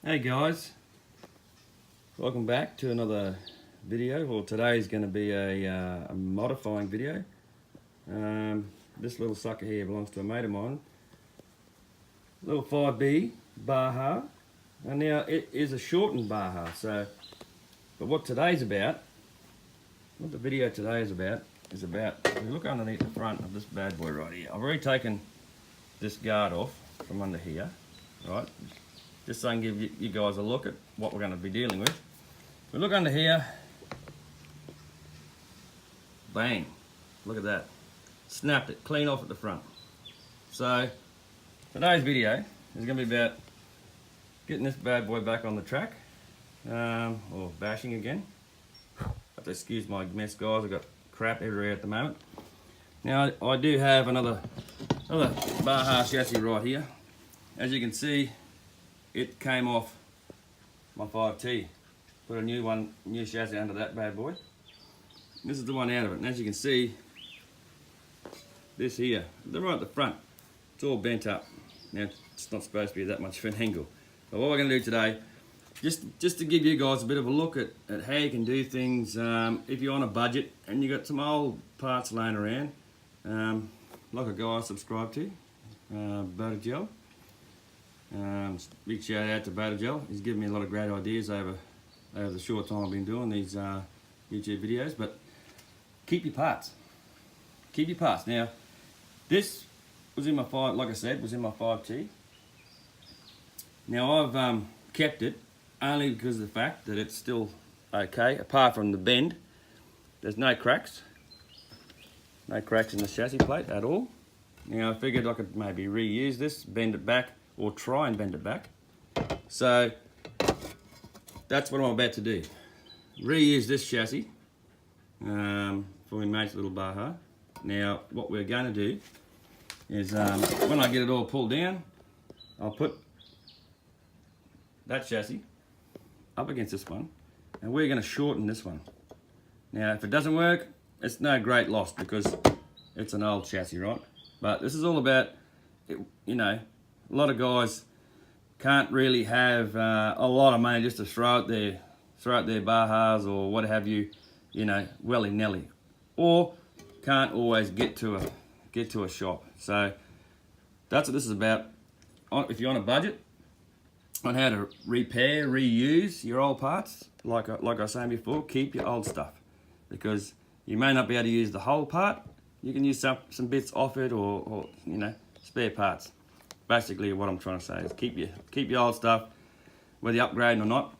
Hey guys, welcome back to another video. Well, today is going to be a modifying video. This little sucker here belongs to a mate of mine, little 5B Baja, and now it is a shortened Baja. But what today's about, what the video today is about, if you look underneath the front of this bad boy right here. I've already taken this guard off from under here, right? Just so I can give you guys a look at what we're going to be dealing with. We look under here, bang, look at that. Snapped it clean off at the front. So today's video is going to be about getting this bad boy back on the track, or bashing again. Have to excuse my mess, guys, I've got crap everywhere at the moment. Now I do have another Baja chassis right here. As you can see, it came off my 5T. Put a new chassis under that bad boy. This is the one out of it, and as you can see, this here, they're right at the front, it's all bent up. Now it's not supposed to be that much of an angle. But what we're going to do today, just to give you guys a bit of a look at how you can do things if you're on a budget and you've got some old parts laying around, like a guy I subscribe to, Baja. Big shout out to Baja. He's given me a lot of great ideas over the short time I've been doing these YouTube videos. But keep your parts. Keep your parts. Now, this was in my like I said, was in my 5T. Now I've kept it only because of the fact that it's still okay, apart from the bend. There's no cracks. No cracks in the chassis plate at all. Now I figured I could maybe reuse this, bend it back, or try and bend it back. So that's what I'm about to do. Reuse this chassis for my mate's little Baja. Now what we're going to do is when I get it all pulled down, I'll put that chassis up against this one, and we're going to shorten this one. Now if it doesn't work, it's no great loss because it's an old chassis, right? But this is all about, you know, a lot of guys can't really have a lot of money just to throw out their Bajas or what have you, you know, willy-nilly, or can't always get to a shop. So that's what this is about. If you're on a budget on how to repair, reuse your old parts, like I was saying before, keep your old stuff, because you may not be able to use the whole part. You can use some bits off it, or you know, spare parts. Basically what I'm trying to say is keep your old stuff, whether you're upgrading or not,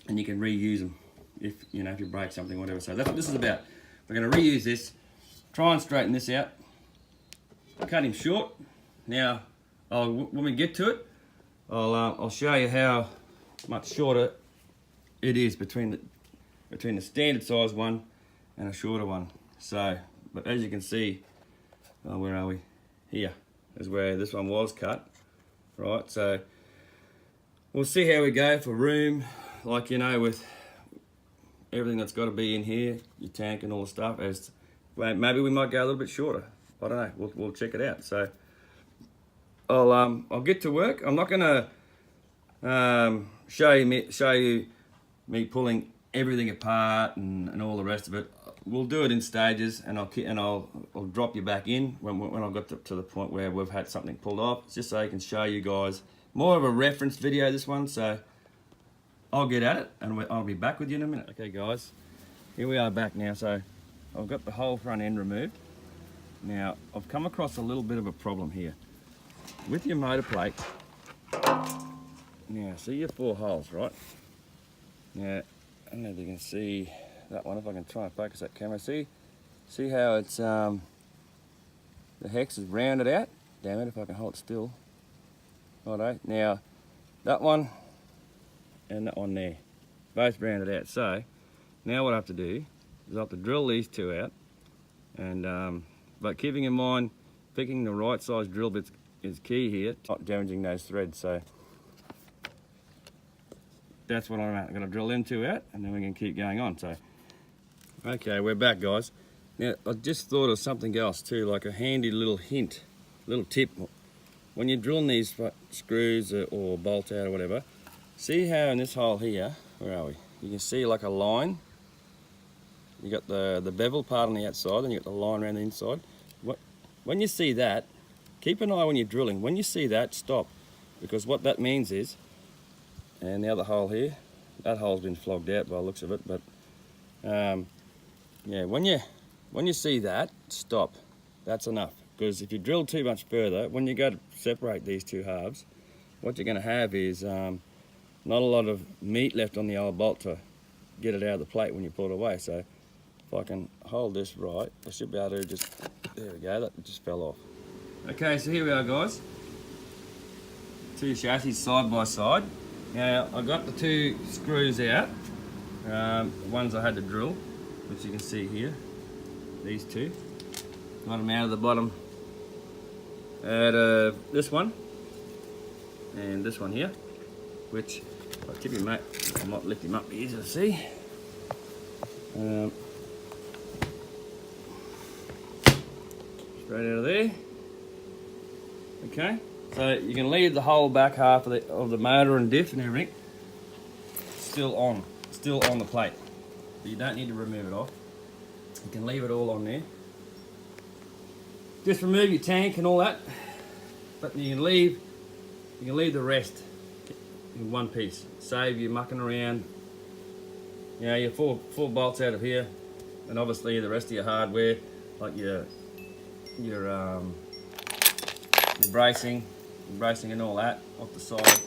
and you can reuse them if you break something, whatever. So that's what this is about. We're going to reuse this, try and straighten this out. I cut him short. Now when we get to it, I'll show you how much shorter it is between the standard size one and a shorter one. So, but as you can see, where are we? Here is where this one was cut, right? So we'll see how we go for room, like, you know, with everything that's got to be in here, your tank and all the stuff. As maybe we might go a little bit shorter. I don't know. We'll check it out. So I'll get to work. I'm not gonna show you me pulling everything apart and all the rest of it. We'll do it in stages, and I'll drop you back in when I've got to the point where we've had something pulled off. It's just so I can show you guys more of a reference video, this one. So I'll get at it, and I'll be back with you in a minute. Okay guys, here we are back now. So I've got the whole front end removed. Now I've come across a little bit of a problem here with your motor plate. Now see your 4 holes, right? Now I don't know if you can see that one, if I can try and focus that camera. See how it's the hex is rounded out. Damn it, if I can hold it still. Righto. Now that one and that one there, both rounded out. So now what I have to do is I have to drill these 2 out, and but keeping in mind picking the right size drill bits is key here, not damaging those threads. So that's what I'm going to drill them 2 out, and then we can keep going on. So okay, we're back guys. Now I just thought of something else too, like a handy little hint, little tip. When you're drilling these screws or bolt out or whatever, see how in this hole here, where are we? You can see like a line. You got the bevel part on the outside, and you got the line around the inside. When you see that, keep an eye when you're drilling. When you see that, stop, because what that means is, and the other hole here, that hole's been flogged out by the looks of it, but yeah, when you see that, stop. That's enough, because if you drill too much further, when you go to separate these two halves, what you're going to have is not a lot of meat left on the old bolt to get it out of the plate when you pull it away. So if I can hold this right, I should be able to just, there we go, that just fell off. Okay, so here we are, guys. Two chassis side by side. Now, I got the two screws out, the ones I had to drill, which you can see here, these two. Got them out of the bottom, out of this one, and this one here, which, if I tip him, mate, I might lift him up easier to see. Straight out of there. Okay, so you can leave the whole back half of the motor and diff and everything still on the plate. But you don't need to remove it off. You can leave it all on there. Just remove your tank and all that, but you can leave the rest in one piece. Save you mucking around. You know, your four bolts out of here, and obviously the rest of your hardware, like your bracing and all that, off the side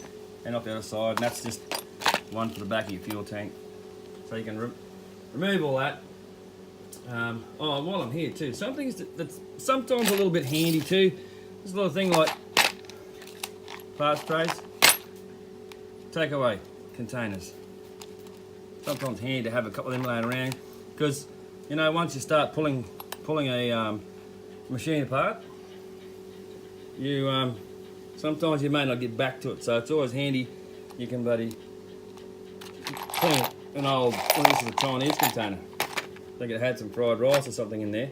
and off the other side, and that's just one for the back of your fuel tank. So you can remove all that. Oh, while I'm here too, something that's sometimes a little bit handy too. There's a little thing like parts trays, takeaway containers. Sometimes handy to have a couple of them laying around, because you know, once you start pulling a machine apart, you sometimes you may not get back to it, so it's always handy. You can clean an old, well, this is a Chinese container. I think it had some fried rice or something in there.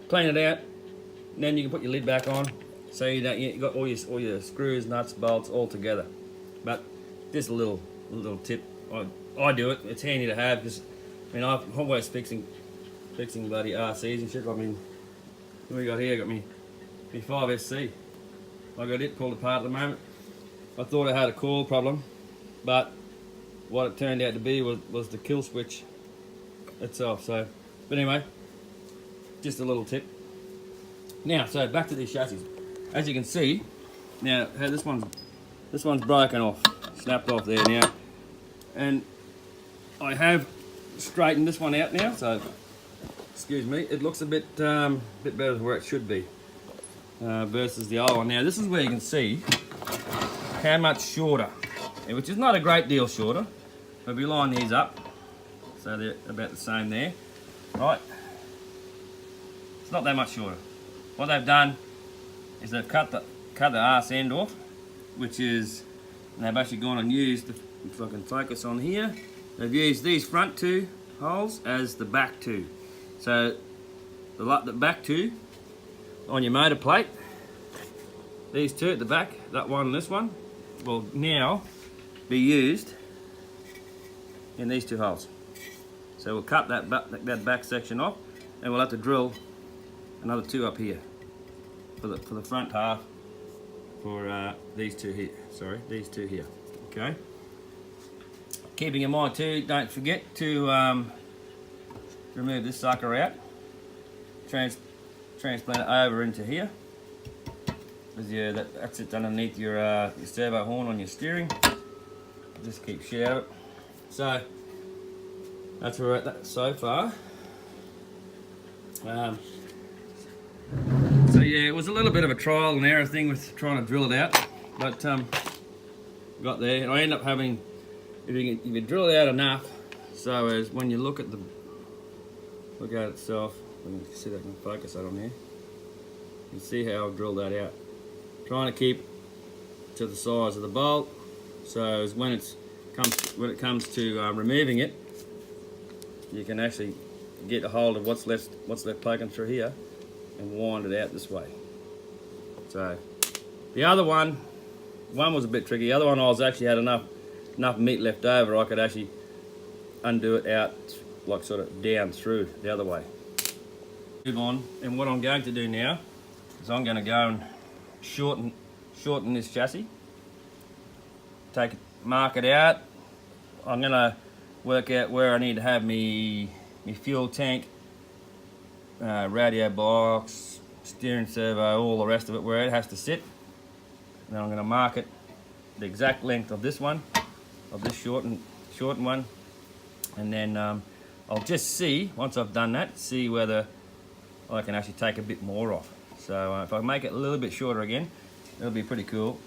Clean it out, and then you can put your lid back on, so you got all your screws, nuts, bolts all together. But just a little tip. I do it. It's handy to have, because I mean, I'm always fixing bloody RCs and shit. I mean, what we got here? Got me 5SC. I got it pulled apart at the moment. I thought I had a coil problem, but what it turned out to be was the kill switch itself. So, but anyway, just a little tip. Now, so back to these chassis. As you can see, now how this one's broken off, snapped off there now, and I have straightened this one out now. So, excuse me, it looks a bit better than where it should be versus the old one. Now, this is where you can see how much shorter, which is not a great deal shorter, but we line these up, so they're about the same there, right? It's not that much shorter. What they've done is they've cut the arse end off, which is, and they've actually gone and used, if I can focus on here, they've used these front two holes as the back two. So the back two on your motor plate, these two at the back, that one and this one, will now be used in these two holes. So we'll cut that back section off, and we'll have to drill another two up here for the front half for these two here. Sorry, these two here. Okay. Keeping in mind too, don't forget to remove this sucker out. Transplant it over into here, because that sits underneath your servo horn on your steering. Just keep shit out of it. So that's where we're at that so far. So yeah, it was a little bit of a trial and error thing with trying to drill it out, but got there. And I ended up having, if you drill it out enough, so as when you look at it itself, you can see that I can focus that on there. You can see how I've drilled that out. Trying to keep to the size of the bolt, so as when it comes to removing it, you can actually get a hold of what's left poking through here and wind it out this way. So the other one was a bit tricky. The other one I was actually had enough enough meat left over, I could actually undo it out, like sort of down through the other way. Move on, and what I'm going to do now is I'm going to go and shorten this chassis. Mark it out. I'm going to work out where I need to have me fuel tank, radio box, steering servo, all the rest of it, where it has to sit. Then I'm going to mark it the exact length of this one, of this shortened one, and then I'll just see, once I've done that, see whether I can actually take a bit more off. So if I make it a little bit shorter again, it'll be pretty cool,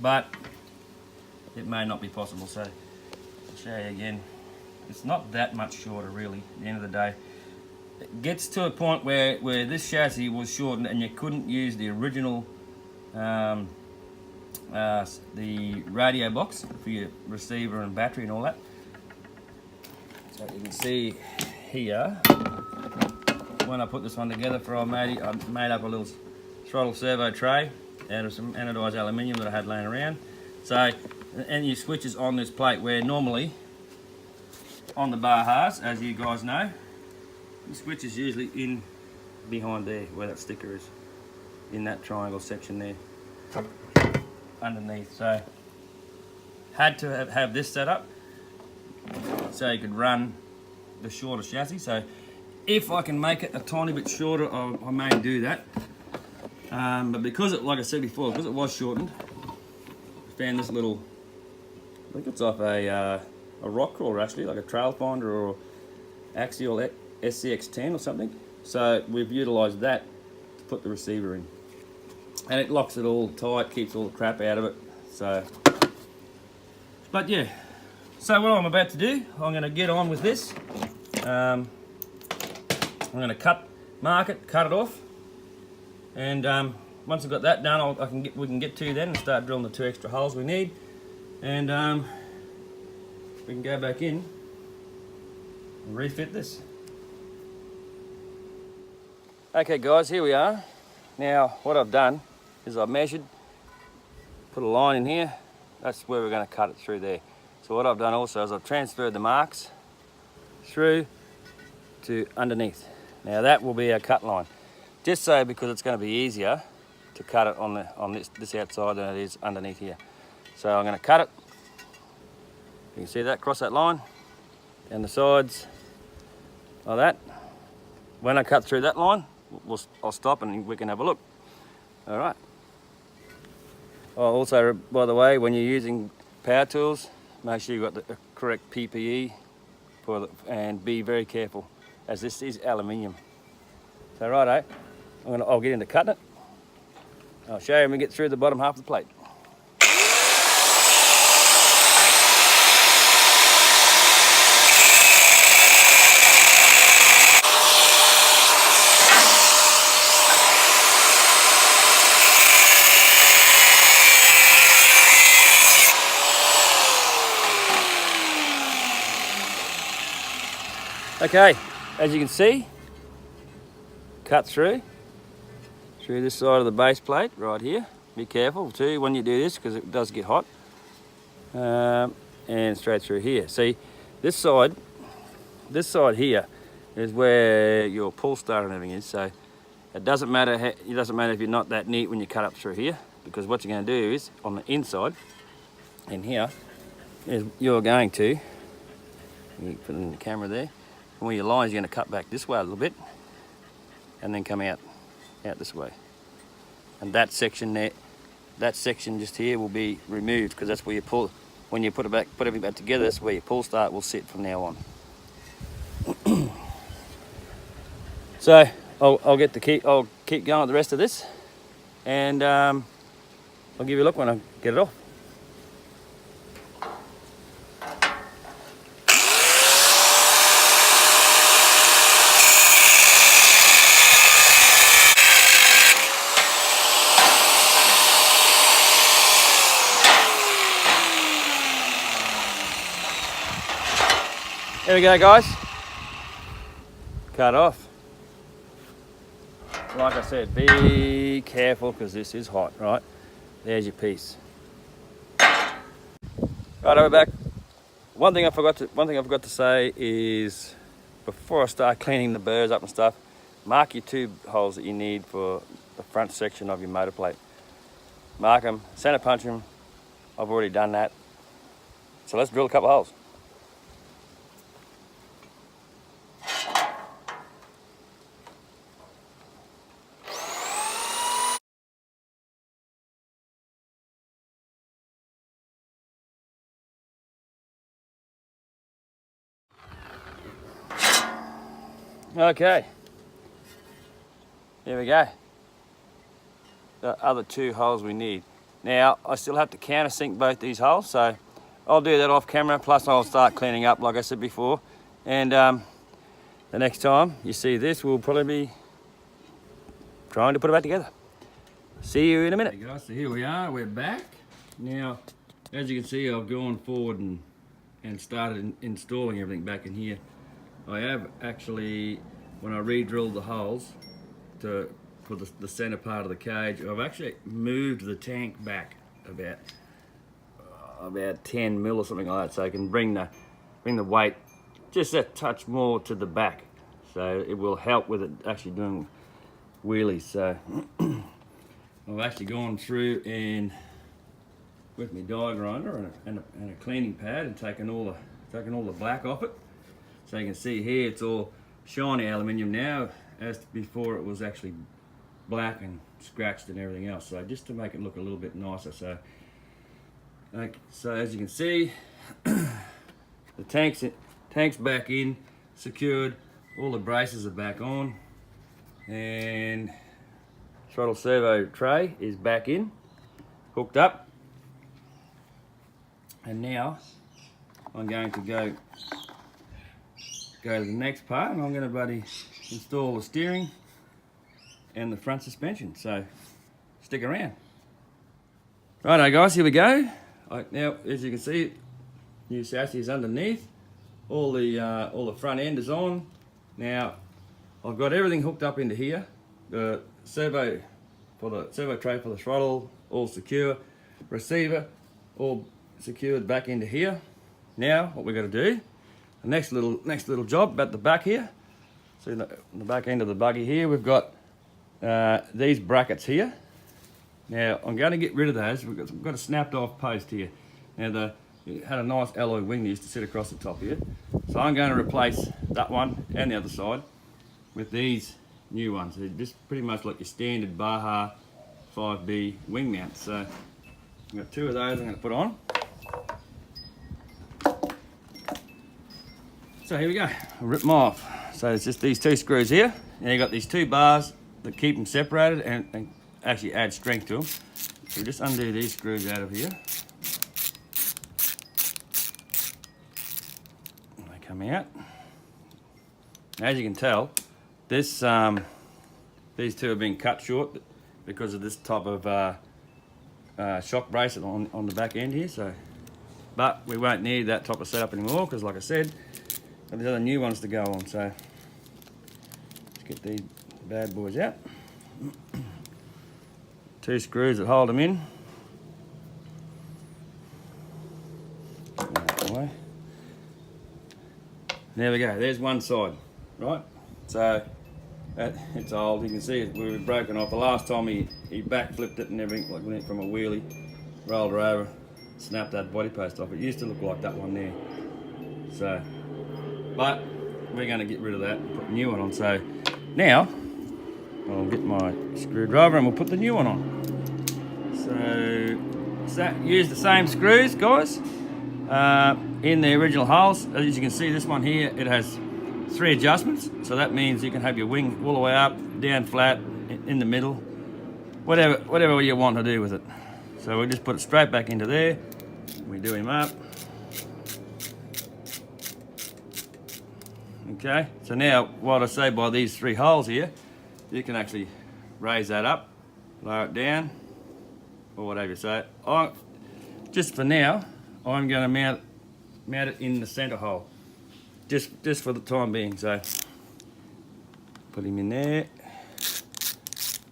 but it may not be possible. So I'll show you again. It's not that much shorter really at the end of the day. It gets to a point where this chassis was shortened and you couldn't use the original the radio box for your receiver and battery and all that. So you can see here, when I put this one together I made up a little throttle servo tray out of some anodized aluminium that I had laying around. So, and your switches on this plate, where normally on the Bajas, as you guys know, the switch is usually in behind there, where that sticker is, in that triangle section there, underneath. So, had to have this set up so you could run the shorter chassis. So if I can make it a tiny bit shorter, I may do that. But because it, like I said before, because it was shortened, I found this little, I think it's off a rock crawler actually, like a trail finder or axial SCX10 or something. So we've utilised that to put the receiver in. And it locks it all tight, keeps all the crap out of it. So, but yeah. So what I'm about to do, I'm going to get on with this. I'm going to mark it, cut it off, and once I've got that done, we can get to then and start drilling the 2 extra holes we need, and we can go back in and refit this. Okay guys, here we are. Now what I've done is I've measured, put a line in here. That's where we're going to cut it through there. So what I've done also is I've transferred the marks through to underneath. Now that will be our cut line, just so because it's going to be easier to cut it on this outside than it is underneath here. So I'm going to cut it. You can see that, cross that line down the sides like that. When I cut through that line, I'll stop and we can have a look. All right. Also, by the way, when you're using power tools, make sure you've got the correct PPE and be very careful, as this is aluminium. So righto, I'll get into cutting it. I'll show you when we get through the bottom half of the plate. Okay, as you can see, cut through this side of the base plate right here. Be careful too when you do this, because it does get hot. And straight through here. See, this side here is where your pull star and everything is. So it doesn't matter if you're not that neat when you cut up through here, because what you're going to do is on the inside, in here, is you're going to, you put it in the camera there. And where your line is, you're going to cut back this way a little bit, and then come out this way. And that section there, that section just here will be removed, because that's where you pull. When you put everything back together, that's where your pull start will sit from now on. So I'll keep going with the rest of this, and I'll give you a look when I get it off. There we go, guys. Cut off. Like I said, be careful because this is hot, right? There's your piece. Right, we're back. One thing I forgot to say is, before I start cleaning the burrs up and stuff, mark your tube holes that you need for the front section of your motor plate. Mark them, center punch them. I've already done that. So let's drill a couple holes. Okay, here we go. The other two holes we need. Now, I still have to countersink both these holes, so I'll do that off camera, plus I'll start cleaning up like I said before. And the next time you see this, we'll probably be trying to put it back together. See you in a minute. Hey guys, so here we are, we're back. Now, as you can see, I've gone forward and started installing everything back in here. I have actually, when I re-drilled the holes for the center part of the cage, I've actually moved the tank back about 10 mil or something like that, so I can bring the weight just a touch more to the back, so it will help with it actually doing wheelies. So I've actually gone through and with my die grinder and a cleaning pad and taken all the black off it. So you can see here it's all shiny aluminium now, as before it was actually black and scratched and everything else. So just to make it look a little bit nicer. So as you can see, the tank's back in, secured, all the braces are back on, and throttle servo tray is back in, hooked up. And now I'm going to go to the next part, and I'm going to install the steering and the front suspension. So stick around. Righto guys, here we go. Now, as you can see, new chassis is underneath. All the front end is on. Now I've got everything hooked up into here. The servo tray for the throttle all secure. Receiver all secured back into here. Now what we're going to do, the next little job at the back here. See the back end of the buggy here, we've got these brackets here. Now I'm going to get rid of those. We've got a snapped off post here. Now it had a nice alloy wing that used to sit across the top here. So I'm going to replace that one and the other side with these new ones. They're just pretty much like your standard Baja 5B wing mounts. So I've got two of those I'm going to put on. So here we go, I'll rip them off. So it's just these two screws here. Now you've got these two bars that keep them separated and actually add strength to them. So just undo these screws out of here. They come out. As you can tell, these two have been cut short because of this type of shock bracelet on the back end here. So, but we won't need that type of setup anymore because, like I said, there's other new ones to go on. So let's get these bad boys out. Two screws that hold them in. There we go, there's one side, right? So it's old, you can see it, we were broken off. The last time he back flipped it and everything, like went from a wheelie, rolled her over, snapped that body post off. It used to look like that one there. So, but we're going to get rid of that and put a new one on. So now I'll get my screwdriver and we'll put the new one on. So use the same screws, guys, in the original holes. As you can see, this one here, it has 3 adjustments. So that means you can have your wing all the way up, down flat, in the middle, whatever you want to do with it. So we just put it straight back into there. We do him up. Okay, so now what I say by these 3 holes here, you can actually raise that up, lower it down, or whatever. So just for now, I'm going to mount it in the center hole, just for the time being. So put him in there,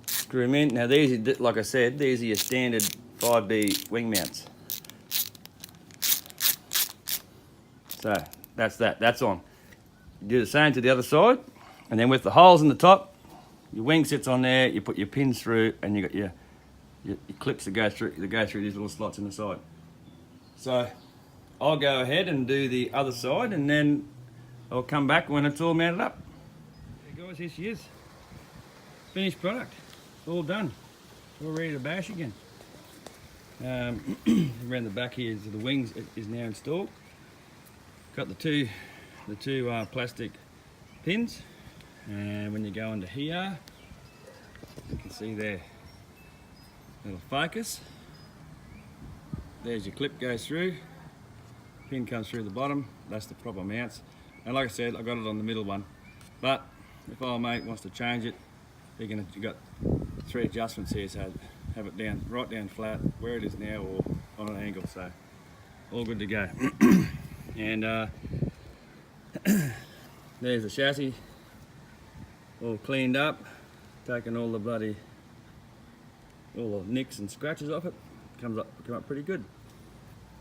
screw him in. Now these are, like I said, these are your standard 5B wing mounts. So that's that. That's on. You do the same to the other side, and then with the holes in the top, your wing sits on there. You put your pins through, and you got your clips that go through. That go through these little slots in the side. So I'll go ahead and do the other side, and then I'll come back when it's all mounted up. Hey guys, here she is. Finished product. All done. All ready to bash again. Around the back here, the wings is now installed. Got the two plastic pins, and when you go under here, you can see there, little focus. There's your clip goes through. Pin comes through the bottom. That's the proper mounts. And like I said, I got it on the middle one. But if our mate wants to change it, you got 3 adjustments here, so have it down, right down flat, where it is now, or on an angle, so all good to go. And there's the chassis, all cleaned up, taken all the nicks and scratches off it, come up pretty good.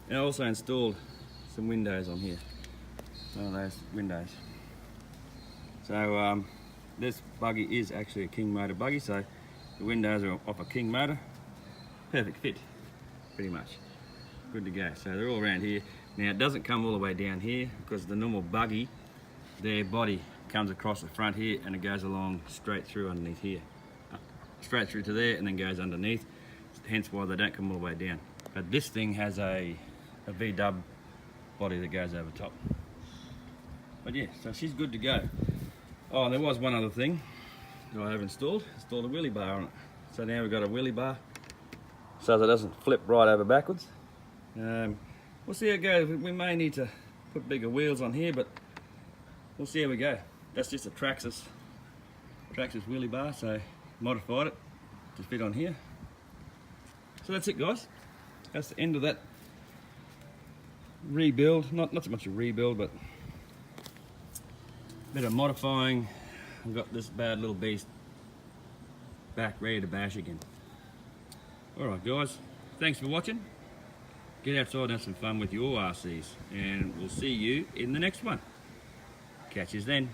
And I also installed some windows on here, some of those windows. So this buggy is actually a King motor buggy, so the windows are off a King motor. Perfect fit, pretty much. Good to go. So they're all around here. Now it doesn't come all the way down here because the normal buggy, their body comes across the front here and it goes along straight through underneath here. Straight through to there and then goes underneath. Hence why they don't come all the way down. But this thing has a V-dub body that goes over top. But yeah, so she's good to go. Oh, and there was one other thing that I have installed a wheelie bar on it. So now we've got a wheelie bar so that it doesn't flip right over backwards. We'll see how it goes. We may need to put bigger wheels on here, but we'll see how we go. That's just a Traxxas wheelie bar, so modified it to fit on here. So that's it, guys. That's the end of that rebuild. Not so much a rebuild, but a bit of modifying. I've got this bad little beast back ready to bash again. Alright guys, thanks for watching. Get outside and have some fun with your RCs, and we'll see you in the next one. Catch yous then.